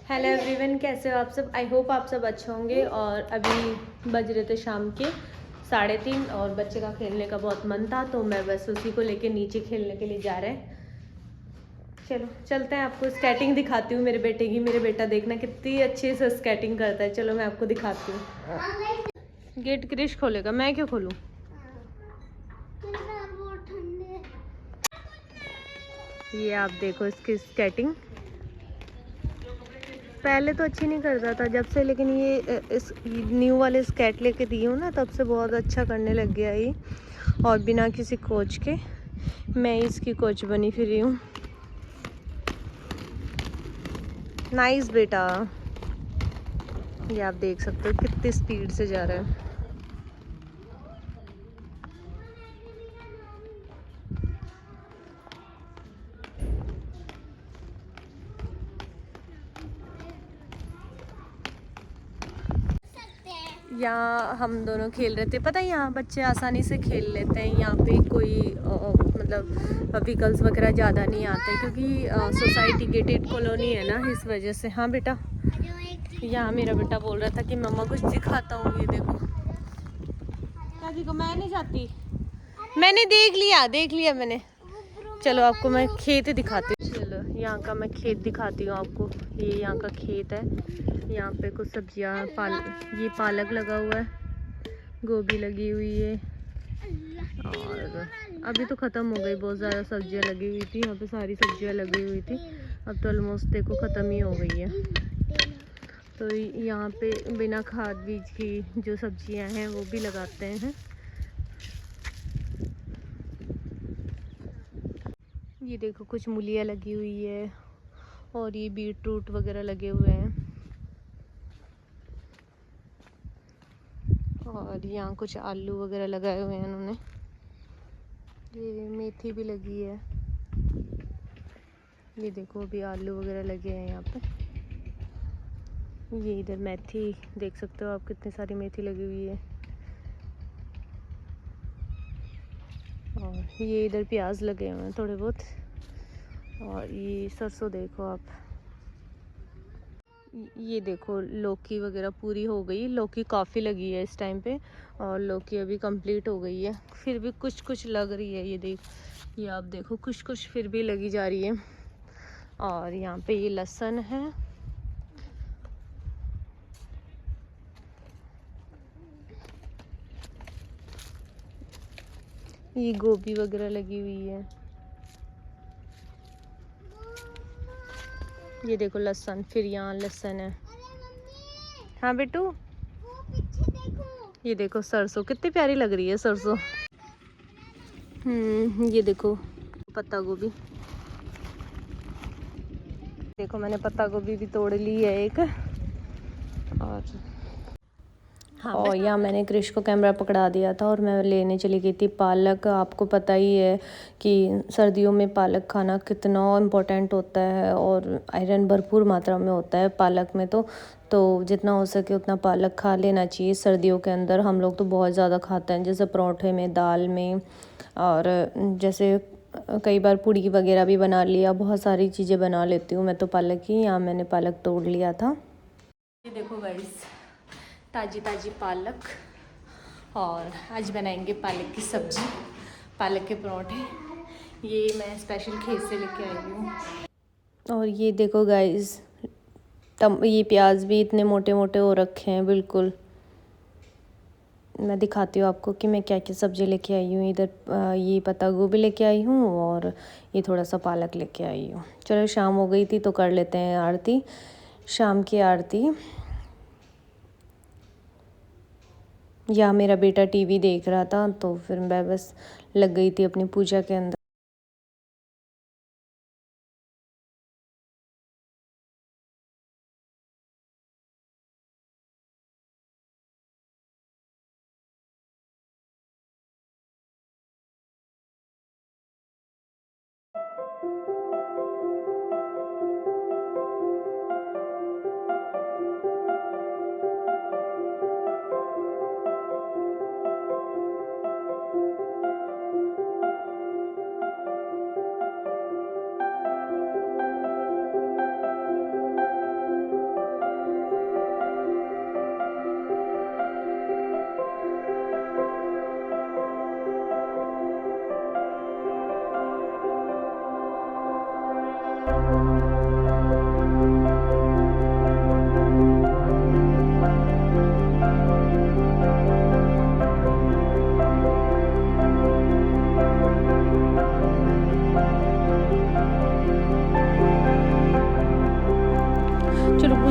Hello everyone, कैसे हो आप सब। आई होप आप सब अच्छे होंगे। और अभी बज रहे थे शाम के 3:30 और बच्चे का खेलने का बहुत मन था तो मैं बस उसी को लेके नीचे खेलने के लिए जा रहे हैं। चलो चलते हैं, आपको स्केटिंग दिखाती हूँ मेरे बेटे की। मेरे बेटा देखना कितनी अच्छे से स्केटिंग करता है। चलो मैं आपको दिखाती हूँ। गेट क्रिश खोलेगा, मैं क्यों खोलूँ। ये आप देखो इसकी स्केटिंग। पहले तो अच्छी नहीं करता था जब से, लेकिन ये इस न्यू वाले स्केट लेके दी हूँ ना, तब से बहुत अच्छा करने लग गया ये। और बिना किसी कोच के मैं इसकी कोच बनी फिर रही हूँ। नाइस बेटा। ये आप देख सकते हो कितनी स्पीड से जा रहा है। यहाँ हम दोनों खेल रहे थे। पता है यहाँ बच्चे आसानी से खेल लेते हैं। यहाँ पे कोई मतलब व्हीकल्स वगैरह ज़्यादा नहीं आते क्योंकि सोसाइटी गेटेड कॉलोनी है ना, इस वजह से। हाँ बेटा, यहाँ मेरा बेटा बोल रहा था कि मम्मा कुछ दिखाता हूँ। ये देखो क्या देखो, मैं नहीं जाती, मैंने देख लिया मैंने। चलो आपको मैं खेत दिखाती हूँ। चलो यहाँ का मैं खेत दिखाती हूँ आपको। ये यहाँ का खेत है। यहाँ पे कुछ सब्जियाँ ये पालक लगा हुआ है, गोभी लगी हुई है। और अभी तो ख़त्म हो गई, बहुत ज़्यादा सब्जियाँ लगी हुई थी। यहाँ पे सारी सब्जियाँ लगी हुई थी, अब तो ऑलमोस्ट देखो ख़त्म ही हो गई है। तो यहाँ पे बिना खाद बीज की जो सब्जियाँ हैं वो भी लगाते हैं। ये देखो कुछ मूलियाँ लगी हुई है और ये बीट रूट वगैरह लगे हुए हैं। और यहाँ कुछ आलू वगैरह लगाए हुए हैं उन्होंने। ये मेथी भी लगी है। ये देखो अभी आलू वगैरह लगे हैं यहाँ पे। ये इधर मेथी देख सकते हो आप, कितनी सारी मेथी लगी हुई है। और ये इधर प्याज लगे हुए हैं थोड़े बहुत। और ये सरसों देखो आप। ये देखो लौकी वगैरह पूरी हो गई। लौकी काफ़ी लगी है इस टाइम पे और लौकी अभी कंप्लीट हो गई है। फिर भी कुछ कुछ लग रही है। ये आप देखो कुछ कुछ फिर भी लगी जा रही है। और यहाँ पे ये लहसुन है। ये गोभी वगैरह लगी हुई है। ये देखो लहसुन, फिर यहाँ लहसुन है। हाँ बेटू, ये देखो सरसों कितनी प्यारी लग रही है सरसों। ये देखो पत्ता गोभी। देखो मैंने पत्ता गोभी भी तोड़ ली है एक। और हाँ, और यहाँ मैंने क्रिश को कैमरा पकड़ा दिया था और मैं लेने चली गई थी पालक। आपको पता ही है कि सर्दियों में पालक खाना कितना इम्पोर्टेंट होता है और आयरन भरपूर मात्रा में होता है पालक में। तो जितना हो सके उतना पालक खा लेना चाहिए सर्दियों के अंदर। हम लोग तो बहुत ज़्यादा खाते हैं, जैसे परोठे में, दाल में, और जैसे कई बार पूड़ी वगैरह भी बना लिया। बहुत सारी चीज़ें बना लेती हूँ मैं तो पालक की। यहाँ मैंने पालक तोड़ लिया था। ये देखो गाइस, ताज़ी ताज़ी पालक। और आज बनाएंगे पालक की सब्ज़ी, पालक के परोठे। ये मैं स्पेशल खेत से लेके आई हूँ। और ये देखो गाइस, ये प्याज भी इतने मोटे मोटे हो रखे हैं बिल्कुल। मैं दिखाती हूँ आपको कि मैं क्या क्या सब्ज़ी लेके आई हूँ। इधर ये पत्ता गोभी लेके आई हूँ और ये थोड़ा सा पालक लेके आई हूँ। चलो शाम हो गई थी तो कर लेते हैं आरती, शाम की आरती। या मेरा बेटा टीवी देख रहा था तो फिर मैं बस लग गई थी अपनी पूजा के अंदर।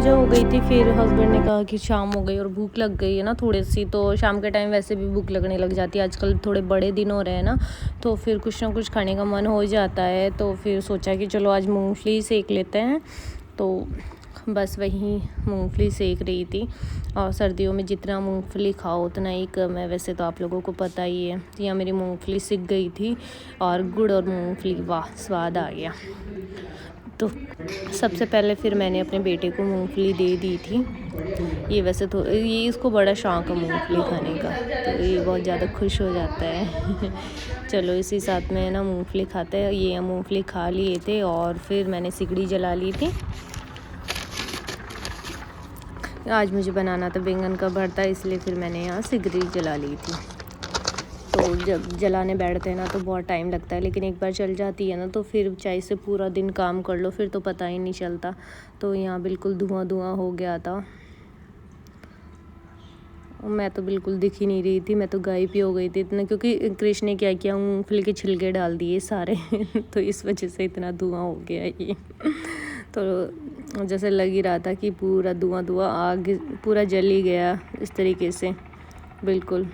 पूजा हो गई थी, फिर हस्बैंड ने कहा कि शाम हो गई और भूख लग गई है ना थोड़ी सी, तो शाम के टाइम वैसे भी भूख लगने लग जाती है। आजकल थोड़े बड़े दिन हो रहे हैं ना, तो फिर कुछ ना कुछ खाने का मन हो जाता है। तो फिर सोचा कि चलो आज मूंगफली सेक लेते हैं, तो बस वही मूंगफली सेक रही थी। और सर्दियों में जितना मूंगफली खाओ उतना ही कम है, वैसे तो आप लोगों को पता ही है। यहाँ मेरी मूंगफली सिक गई थी और गुड़ और मूंगफली, वाह स्वाद आ गया। तो सबसे पहले फिर मैंने अपने बेटे को मूंगफली दे दी थी। ये वैसे तो ये इसको बड़ा शौक़ है मूंगफली खाने का, तो ये बहुत ज़्यादा खुश हो जाता है। चलो इसी साथ में ना मूंगफली खाते हैं। ये मूंगफली खा लिए थे और फिर मैंने सिगड़ी जला ली थी। आज मुझे बनाना था बैंगन का भरता, इसलिए फिर मैंने यहाँ सिगड़ी जला ली थी। तो जब जलाने बैठते हैं ना तो बहुत टाइम लगता है, लेकिन एक बार चल जाती है ना तो फिर चाहे से पूरा दिन काम कर लो फिर तो पता ही नहीं चलता। तो यहाँ बिल्कुल धुआं धुआं हो गया था, मैं तो बिल्कुल दिख ही नहीं रही थी, मैं तो गायब ही हो गई थी इतना, क्योंकि कृष्ण ने क्या किया, मूंगफली के छिलके डाल दिए सारे। तो इस वजह से इतना धुआं हो गया ये। तो जैसे लग ही रहा था कि पूरा धुआं धुआं आग पूरा जल ही गया इस तरीके से बिल्कुल।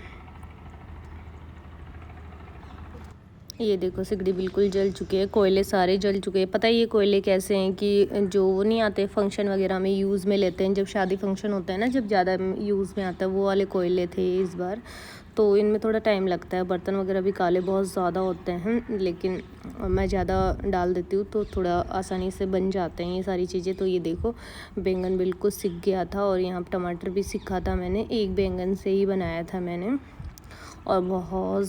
ये देखो सिगड़ी बिल्कुल जल चुके हैं, कोयले सारे जल चुके हैं। पता है ये कोयले कैसे हैं कि जो वो नहीं आते फंक्शन वगैरह में यूज़ में लेते हैं, जब शादी फंक्शन होता है ना, जब ज़्यादा यूज़ में आता है, वो वाले कोयले थे इस बार। तो इनमें थोड़ा टाइम लगता है, बर्तन वगैरह भी काले बहुत ज़्यादा होते हैं, लेकिन मैं ज़्यादा डाल देती हूँ तो थोड़ा आसानी से बन जाते हैं ये सारी चीज़ें। तो ये देखो बैंगन बिल्कुल सिक गया था और यहाँ टमाटर भी सिखा था, मैंने एक बैंगन से ही बनाया था मैंने, और बहुत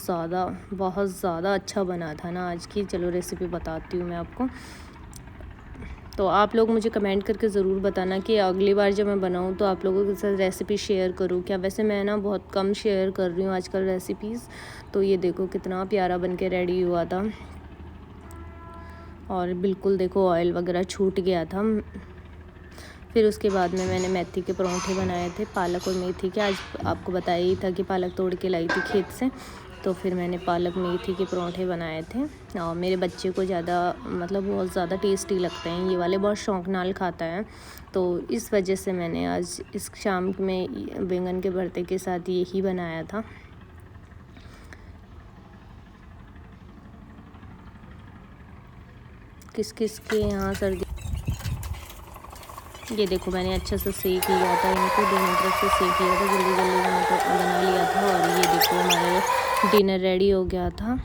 ज़्यादा अच्छा बना था ना आज की। चलो रेसिपी बताती हूँ मैं आपको। तो आप लोग मुझे कमेंट करके ज़रूर बताना कि अगली बार जब मैं बनाऊँ तो आप लोगों के साथ रेसिपी शेयर करूँ क्या। वैसे मैं ना बहुत कम शेयर कर रही हूँ आजकल रेसिपीज़। तो ये देखो कितना प्यारा बन के रेडी हुआ था, और बिल्कुल देखो ऑयल वगैरह छूट गया था। फिर उसके बाद में मैंने मेथी के परांठे बनाए थे, पालक और मेथी के। आज आपको बताया ही था कि पालक तोड़ के लाई थी खेत से, तो फिर मैंने पालक मेथी के परांठे बनाए थे। और मेरे बच्चे को ज़्यादा मतलब बहुत ज़्यादा टेस्टी लगते हैं ये वाले, बहुत शौक नाल खाता है। तो इस वजह से मैंने आज इस शाम में बैंगन के भरते के साथ यही बनाया था। किस किस के यहाँ सर्दी। ये देखो मैंने अच्छे से सेक लिया था इनको, दोनों तरफ से सेक लिया था, जल्दी जल्दी मैंने तो बना लिया था। और ये देखो हमारे डिनर रेडी हो गया था।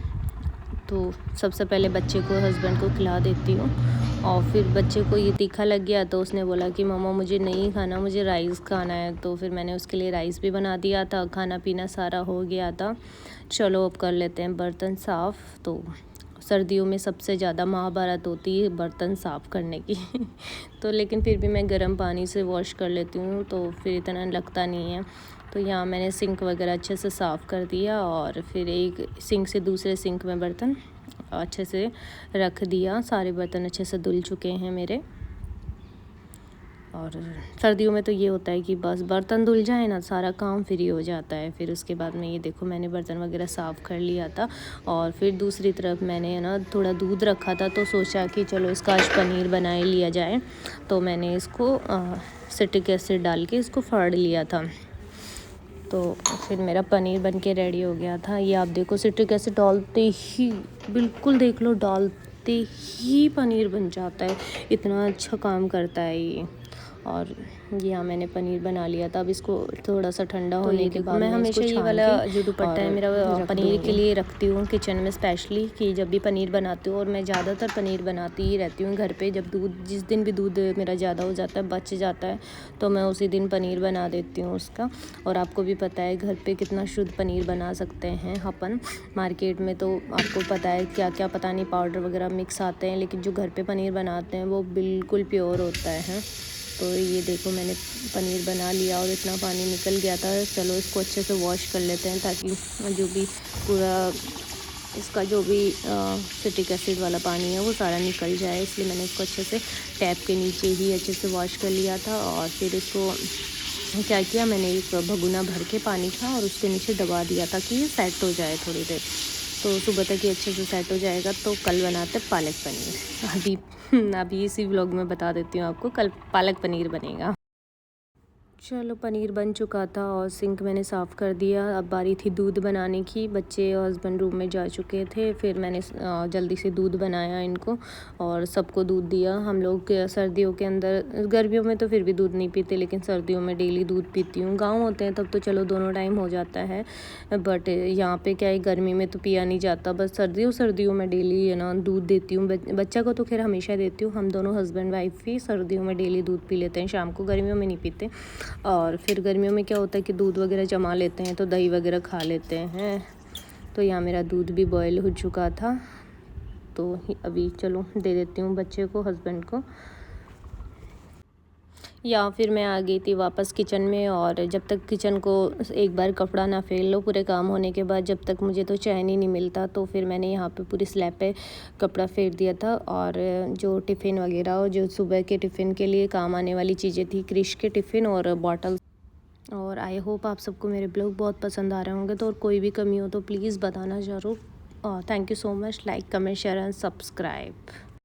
तो सबसे पहले बच्चे को हस्बैंड को खिला देती हूँ, और फिर बच्चे को ये तीखा लग गया तो उसने बोला कि मम्मा मुझे नहीं खाना, मुझे राइस खाना है। तो फिर मैंने उसके लिए राइस भी बना दिया था, खाना पीना सारा हो गया था। चलो अब कर लेते हैं बर्तन साफ़। तो सर्दियों में सबसे ज़्यादा महाभारत होती है बर्तन साफ़ करने की। तो लेकिन फिर भी मैं गर्म पानी से वॉश कर लेती हूँ, तो फिर इतना लगता नहीं है। तो यहाँ मैंने सिंक वगैरह अच्छे से साफ़ कर दिया, और फिर एक सिंक से दूसरे सिंक में बर्तन अच्छे से रख दिया। सारे बर्तन अच्छे से धुल चुके हैं मेरे। और सर्दियों में तो ये होता है कि बस बर्तन धुल जाए ना, सारा काम फ्री हो जाता है। फिर उसके बाद में ये देखो मैंने बर्तन वगैरह साफ़ कर लिया था। और फिर दूसरी तरफ मैंने ना थोड़ा दूध रखा था, तो सोचा कि चलो इसका आज पनीर बना ही लिया जाए। तो मैंने इसको सिट्रिक एसिड डाल के इसको फाड़ लिया था। तो फिर मेरा पनीर बन के रेडी हो गया था। ये आप देखो सिट्रिक एसिड डालते ही, बिल्कुल देख लो, डालते ही पनीर बन जाता है, इतना अच्छा काम करता है ये। और यहाँ मैंने पनीर बना लिया था। अब इसको थोड़ा सा ठंडा होने के बाद मैं हमेशा ये वाला जो दुपट्टा है मेरा पनीर के लिए रखती हूँ किचन में स्पेशली, कि जब भी पनीर बनाती हूँ, और मैं ज़्यादातर पनीर बनाती ही रहती हूँ घर पे। जब दूध, जिस दिन भी दूध मेरा ज़्यादा हो जाता है, बच जाता है, तो मैं उसी दिन पनीर बना देती हूँ उसका। और आपको भी पता है घर पे कितना शुद्ध पनीर बना सकते हैं अपन। मार्केट में तो आपको पता है क्या क्या पता नहीं पाउडर वगैरह मिक्स आते हैं, लेकिन जो घर पे पनीर बनाते हैं वो बिल्कुल प्योर होता है। तो ये देखो मैंने पनीर बना लिया और इतना पानी निकल गया था। चलो इसको अच्छे से वॉश कर लेते हैं, ताकि जो भी पूरा इसका जो भी सिट्रिक एसिड वाला पानी है वो सारा निकल जाए। इसलिए मैंने इसको अच्छे से टैप के नीचे ही अच्छे से वॉश कर लिया था। और फिर इसको क्या किया, मैंने एक भगोना भर के पानी था और उसके नीचे दबा दिया ताकि ये सेट हो जाए थोड़ी देर। तो सुबह तक ये अच्छे से सेट हो जाएगा। तो कल बनाते पालक पनीर। अभी इसी व्लॉग में बता देती हूँ आपको, कल पालक पनीर बनेगा। चलो पनीर बन चुका था और सिंक मैंने साफ़ कर दिया। अब बारी थी दूध बनाने की। बच्चे और हस्बैंड रूम में जा चुके थे, फिर मैंने जल्दी से दूध बनाया इनको और सबको दूध दिया। हम लोग सर्दियों के अंदर, गर्मियों में तो फिर भी दूध नहीं पीते, लेकिन सर्दियों में डेली दूध पीती हूँ। गाँव होते हैं तब तो चलो दोनों टाइम हो जाता है, बट यहाँ पे क्या है, गर्मी में तो पिया नहीं जाता। बस सर्दियों में डेली है ना दूध देती हूँ। बच्चा को तो खैर हमेशा देती हूँ। हम दोनों हस्बैंड वाइफ ही सर्दियों में डेली दूध पी लेते हैं शाम को, गर्मियों में नहीं पीते। और फिर गर्मियों में क्या होता है कि दूध वगैरह जमा लेते हैं तो दही वगैरह खा लेते हैं। तो यहाँ मेरा दूध भी बॉयल हो चुका था, तो अभी चलो दे देती हूँ बच्चे को, हस्बैंड को। या फिर मैं आ गई थी वापस किचन में, और जब तक किचन को एक बार कपड़ा ना फेर लो पूरे काम होने के बाद, जब तक मुझे तो चैन ही नहीं मिलता, तो फिर मैंने यहाँ पे पूरी स्लैब पे कपड़ा फेर दिया था। और जो टिफ़िन वगैरह और जो सुबह के टिफ़िन के लिए काम आने वाली चीज़ें थी, क्रिश के टिफ़िन और बॉटल। और आई होप आप सबको मेरे ब्लॉग बहुत पसंद आ रहे होंगे, तो और कोई भी कमी हो तो प्लीज़ बताना ज़रूर। Thank you so much. Like, comment, share and subscribe.